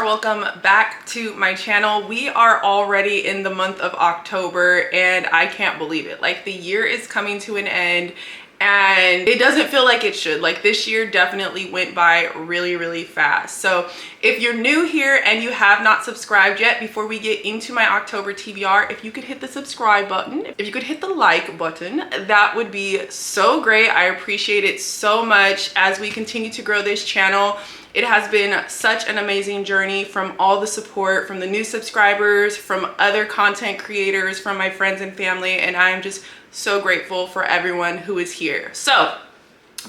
are welcome back to my channel. We are already in the month of October and I can't believe it. Like, the year is coming to an end and it doesn't feel like it should. Like, this year definitely went by really fast. So if you're new here and you have not subscribed yet, before we get into my October TBR, if you could hit the subscribe button, if you could hit the like button, that would be so great. I appreciate it so much as we continue to grow this channel. It has been such an amazing journey, from all the support from the new subscribers, from other content creators, from my friends and family, and I am just so grateful for everyone who is here. So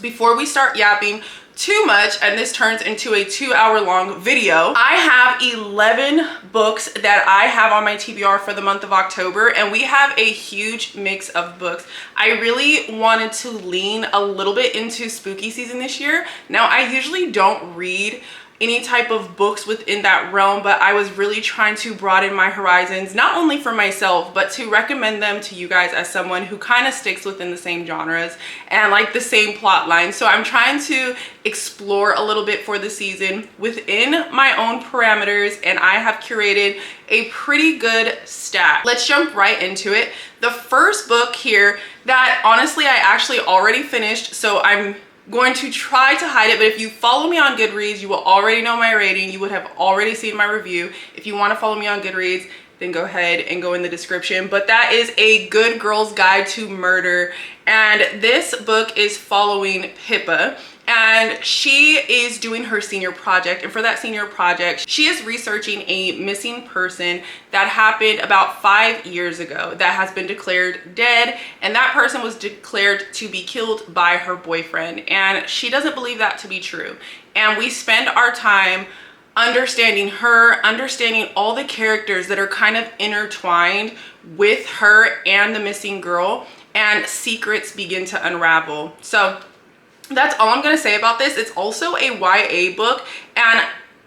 before we start yapping too much and this turns into a 2-hour-long video, I have 11 books that I have on my TBR for the month of October, and we have a huge mix of books. I really wanted to lean a little bit into spooky season this year. Now, I usually don't read any type of books within that realm, but I was really trying to broaden my horizons, not only for myself, but to recommend them to you guys as someone who kind of sticks within the same genres and like the same plot line. So I'm trying to explore a little bit for the season within my own parameters, and I have curated a pretty good stack. Let's jump right into it. The first book here that honestly I actually already finished, so I'm going to try to hide it, but if you follow me on Goodreads, you will already know my rating. You would have already seen my review. If you want to follow me on Goodreads, then go ahead and go in the description. But that is A Good Girl's Guide to Murder, and this book is following Pippa, and she is doing her senior project, and for that senior project she is researching a missing person that happened about 5 years ago that has been declared dead, and that person was declared to be killed by her boyfriend, and she doesn't believe that to be true. And we spend our time understanding her, understanding all the characters that are kind of intertwined with her and the missing girl, and secrets begin to unravel. So that's all I'm going to say about this. It's also a YA book, and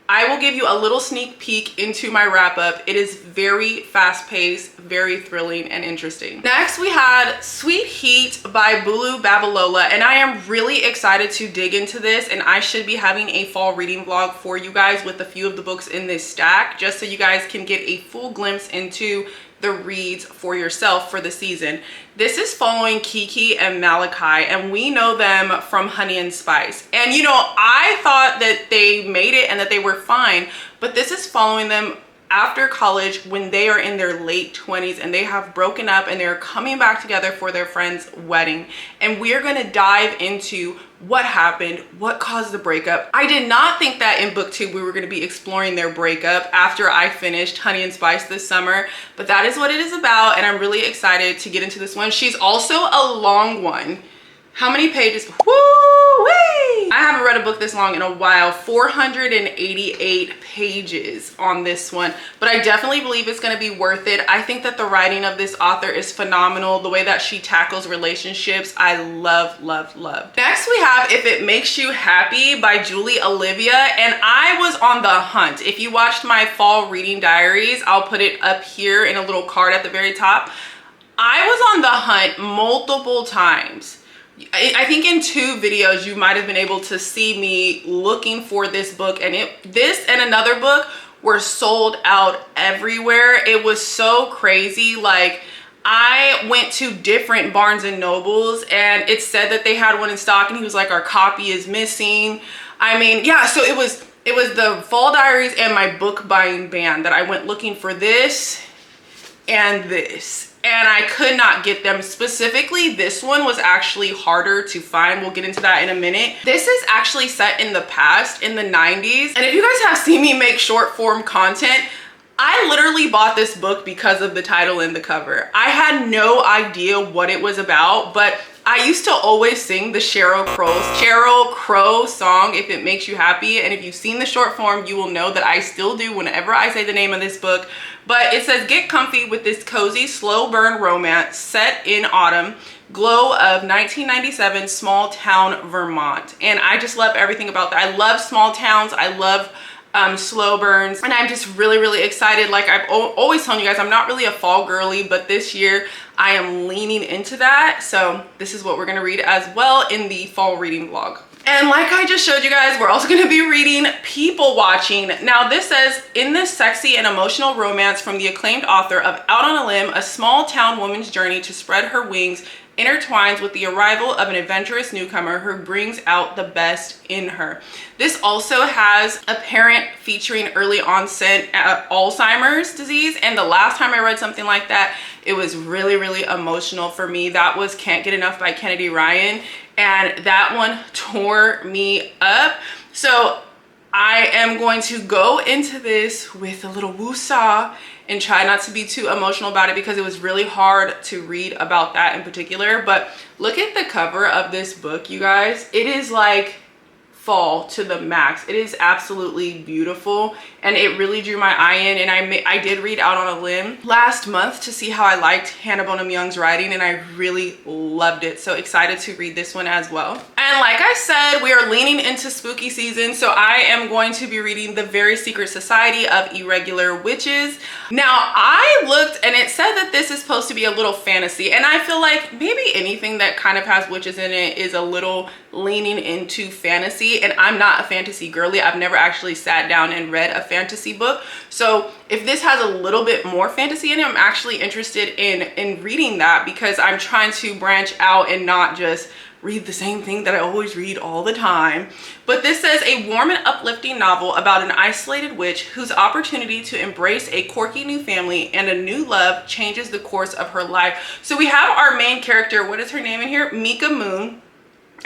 I will give you a little sneak peek into my wrap up. It is very fast paced, very thrilling and interesting. Next we had Sweet Heat by Bulu Babalola, and I am really excited to dig into this, and I should be having a fall reading vlog for you guys with a few of the books in this stack, just so you guys can get a full glimpse into the reads for yourself for the season. This is following Kiki and Malachi, and we know them from Honey and Spice. And you know, I thought that they made it and that they were fine, but this is following them after college when they are in their late 20s and they have broken up and they're coming back together for their friend's wedding. And we're going to dive into what happened, what caused the breakup. I did not think that in book 2 we were going to be exploring their breakup after I finished Honey and Spice this summer, but that is what it is about, and I'm really excited to get into this one. She's also a long one. How many pages? Woo-wee! I haven't read a book this long in a while. 488 pages on this one, but I definitely believe it's going to be worth it. I think that the writing of this author is phenomenal. The way that she tackles relationships, I love. Next we have If It Makes You Happy by Julie Olivia, and I was on the hunt. If you watched my fall reading diaries, I'll put it up here in a little card at the very top. I was on the hunt multiple times. I think in 2 videos you might have been able to see me looking for this book, and this and another book were sold out everywhere. It was so crazy. Like, I went to different Barnes and Nobles and it said that they had one in stock, and he was like, our copy is missing. I mean, yeah, so it was the fall diaries and my book buying ban that I went looking for this and this, and I could not get them. Specifically, this one was actually harder to find. We'll get into that in a minute. This is actually set in the past, in the 90s, and if you guys have seen me make short form content, I literally bought this book because of the title and the cover. I had no idea what it was about, but I used to always sing the Sheryl Crow song, If It Makes You Happy, and if you've seen the short form, you will know that I still do whenever I say the name of this book. But it says, get comfy with this cozy, slow burn romance set in autumn glow of 1997 small town Vermont. And I just love everything about that. I love small towns. I love slow burns, and I'm just really excited. Like, I've always told you guys, I'm not really a fall girly, but this year I am leaning into that. So this is what we're going to read as well in the fall reading vlog. And like I just showed you guys, we're also going to be reading People Watching. Now this says, in this sexy and emotional romance from the acclaimed author of Out on a Limb, a small town woman's journey to spread her wings intertwines with the arrival of an adventurous newcomer who brings out the best in her. This also has a parent featuring early onset Alzheimer's disease, and the last time I read something like that, it was really, really emotional for me. That was Can't Get Enough by Kennedy Ryan, and that one tore me up. So I am going to go into this with a little woosah and try not to be too emotional about it, because it was really hard to read about that in particular. But look at the cover of this book, you guys. It is like fall to the max. It is absolutely beautiful, and it really drew my eye in. And I did read Out on a Limb last month to see how I liked Hannah Bonham Young's writing, and I really loved it. So excited to read this one as well. And like I said, we are leaning into spooky season, so I am going to be reading The Very Secret Society of Irregular Witches. Now I looked and it said that this is supposed to be a little fantasy, and I feel like maybe anything that kind of has witches in it is a little leaning into fantasy, and I'm not a fantasy girly. I've never actually sat down and read a fantasy book, so if this has a little bit more fantasy in it, I'm actually interested in reading that, because I'm trying to branch out and not just read the same thing that I always read all the time. But this says, a warm and uplifting novel about an isolated witch whose opportunity to embrace a quirky new family and a new love changes the course of her life. So we have our main character, what is her name in here? Mika Moon.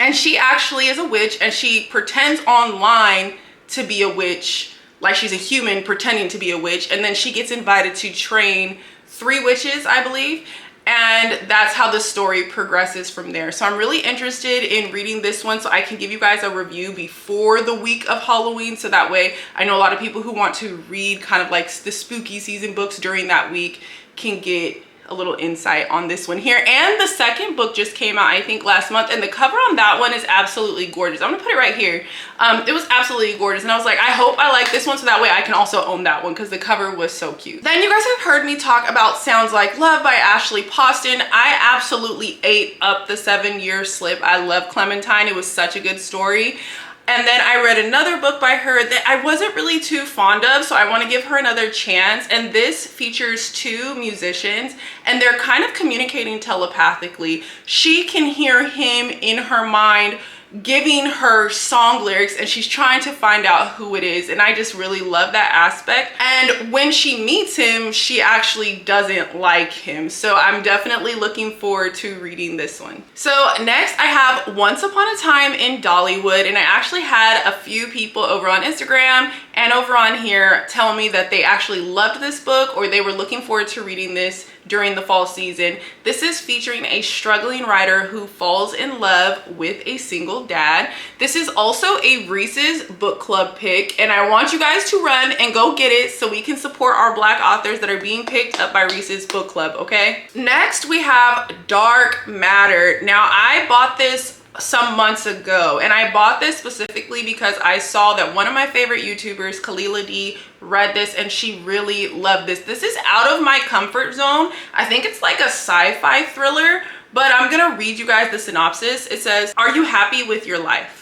And she actually is a witch, and she pretends online to be a witch, like she's a human pretending to be a witch, and then she gets invited to train 3 witches, I believe, and that's how the story progresses from there. So I'm really interested in reading this one so I can give you guys a review before the week of Halloween, so that way I know a lot of people who want to read kind of like the spooky season books during that week can get a little insight on this one here. And the second book just came out, I think last month, and the cover on that one is absolutely gorgeous. I'm gonna put it right here. It was absolutely gorgeous, and I was like, I hope I like this one so that way I can also own that one, because the cover was so cute. Then you guys have heard me talk about Sounds Like Love by Ashley Poston. I absolutely ate up the 7-year slip. I love Clementine. It was such a good story. And then I read another book by her that I wasn't really too fond of, so I want to give her another chance. And this features 2 musicians, and they're kind of communicating telepathically. She can hear him in her mind giving her song lyrics, and she's trying to find out who it is, and I just really love that aspect. And when she meets him, she actually doesn't like him, so I'm definitely looking forward to reading this one. So next I have Once Upon a Time in Dollywood, and I actually had a few people over on Instagram and over on here tell me that they actually loved this book, or they were looking forward to reading this during the fall season. This is featuring a struggling writer who falls in love with a single dad. This is also a Reese's book club pick, and I want you guys to run and go get it so we can support our Black authors that are being picked up by Reese's book club, okay? Next we have Dark Matter. Now I bought this some months ago, and I bought this specifically because I saw that one of my favorite YouTubers, Kalila D, read this and she really loved this. This is out of my comfort zone. I think it's like a sci-fi thriller, but I'm gonna read you guys the synopsis. It says, "Are you happy with your life?"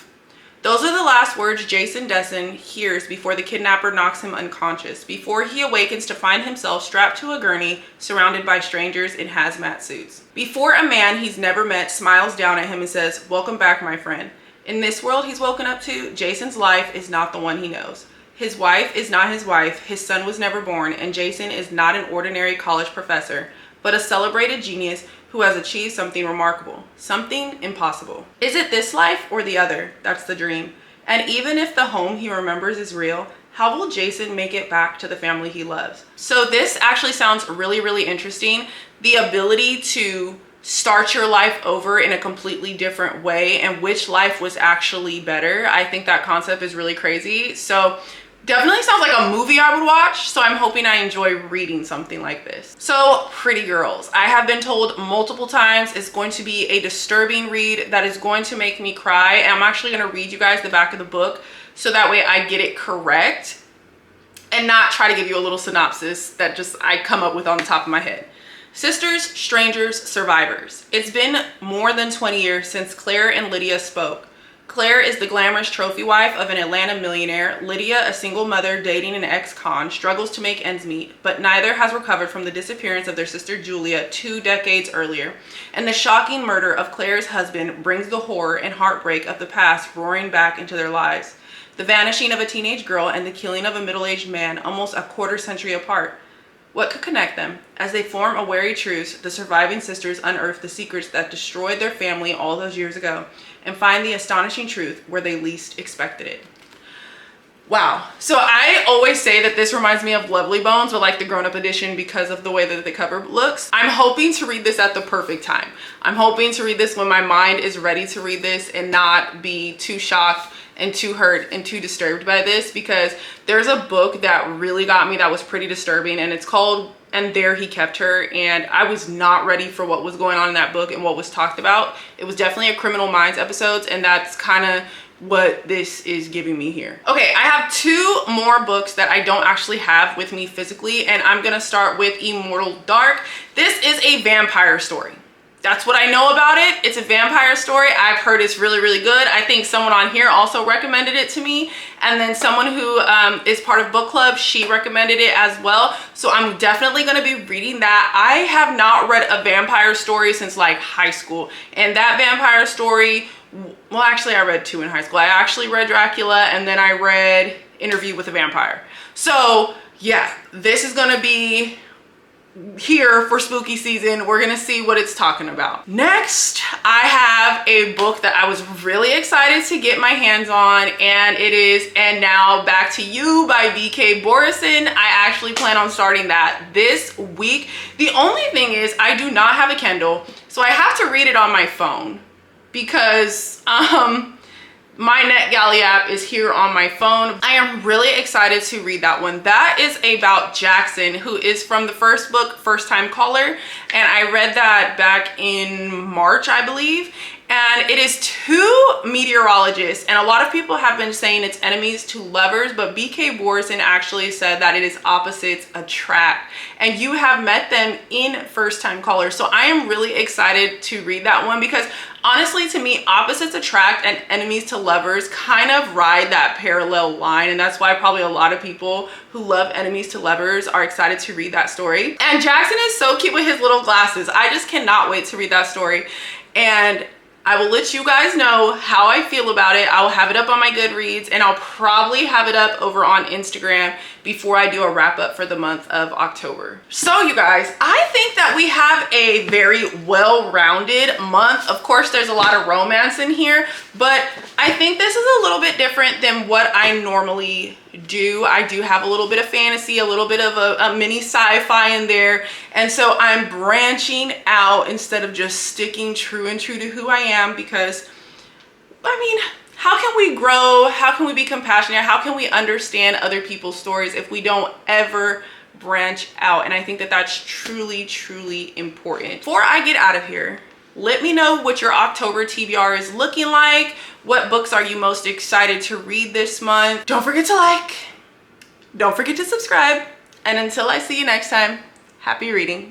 Those are the last words Jason Dessen hears before the kidnapper knocks him unconscious, before he awakens to find himself strapped to a gurney, surrounded by strangers in hazmat suits. Before a man he's never met smiles down at him and says, "Welcome back, my friend." In this world he's woken up to, Jason's life is not the one he knows. His wife is not his wife, his son was never born, and Jason is not an ordinary college professor, but a celebrated genius who has achieved something remarkable, something impossible. Is it this life or the other? That's the dream. And even if the home he remembers is real, how will Jason make it back to the family he loves? So this actually sounds really, really interesting. The ability to start your life over in a completely different way, and which life was actually better. I think that concept is really crazy. So definitely sounds like a movie I would watch, so I'm hoping I enjoy reading something like this. So Pretty Girls, I have been told multiple times it's going to be a disturbing read that is going to make me cry, and I'm actually going to read you guys the back of the book so that way I get it correct and not try to give you a little synopsis that just I come up with on the top of my head. Sisters, strangers, survivors. It's been more than 20 years since Claire and Lydia spoke. Claire is the glamorous trophy wife of an Atlanta millionaire. Lydia, a single mother dating an ex-con, struggles to make ends meet, but neither has recovered from the disappearance of their sister Julia 2 decades earlier. And the shocking murder of Claire's husband brings the horror and heartbreak of the past roaring back into their lives. The vanishing of a teenage girl and the killing of a middle-aged man almost a quarter century apart. What could connect them? As they form a wary truce, the surviving sisters unearth the secrets that destroyed their family all those years ago and find the astonishing truth where they least expected it. Wow. So I always say that this reminds me of Lovely Bones, but like the grown-up edition because of the way that the cover looks. I'm hoping to read this at the perfect time. I'm hoping to read this when my mind is ready to read this and not be too shocked and too hurt and too disturbed by this, because there's a book that really got me that was pretty disturbing, and it's called And There He Kept Her, and I was not ready for what was going on in that book and what was talked about. It was definitely a Criminal Minds episodes, and that's kind of what this is giving me here. Okay, I have 2 more books that I don't actually have with me physically, and I'm gonna start with Immortal Dark. This is a vampire story. That's what I know about it. It's a vampire story. I've heard it's really, really good. I think someone on here also recommended it to me. And then someone who is part of book club, she recommended it as well. So I'm definitely gonna be reading that. I have not read a vampire story since like high school. And that vampire story, well, actually I read 2 in high school. I actually read Dracula, and then I read Interview with a Vampire. So yeah, this is gonna be here for spooky season. We're gonna see what it's talking about. Next, I have a book that I was really excited to get my hands on, and it is And Now Back to You by B.K. Borison. I actually plan on starting that this week. The only thing is I do not have a Kindle, so I have to read it on my phone because my NetGalley app is here on my phone. I am really excited to read that one. That is about Jackson, who is from the first book, First Time Caller. And I read that back in March, I believe. And it is 2 meteorologists. And a lot of people have been saying it's enemies to lovers, but B.K. Borison actually said that it is opposites attract. And you have met them in First Time Caller. So I am really excited to read that one because honestly, to me, opposites attract and enemies to lovers kind of ride that parallel line. And that's why probably a lot of people who love enemies to lovers are excited to read that story. And Jackson is so cute with his little glasses. I just cannot wait to read that story. And I will let you guys know how I feel about it. I will have it up on my Goodreads, and I'll probably have it up over on Instagram before I do a wrap up for the month of October. So you guys, I think that we have a very well-rounded month. Of course, there's a lot of romance in here, but I think this is a little bit different than what I normally do. I do have a little bit of fantasy, a little bit of a mini sci-fi in there. And so I'm branching out instead of just sticking true to who I am, because I mean, how can we grow? How can we be compassionate? How can we understand other people's stories if we don't ever branch out? And I think that that's truly, truly important. Before I get out of here, let me know what your October TBR is looking like. What books are you most excited to read this month? Don't forget to like, don't forget to subscribe. And until I see you next time, happy reading.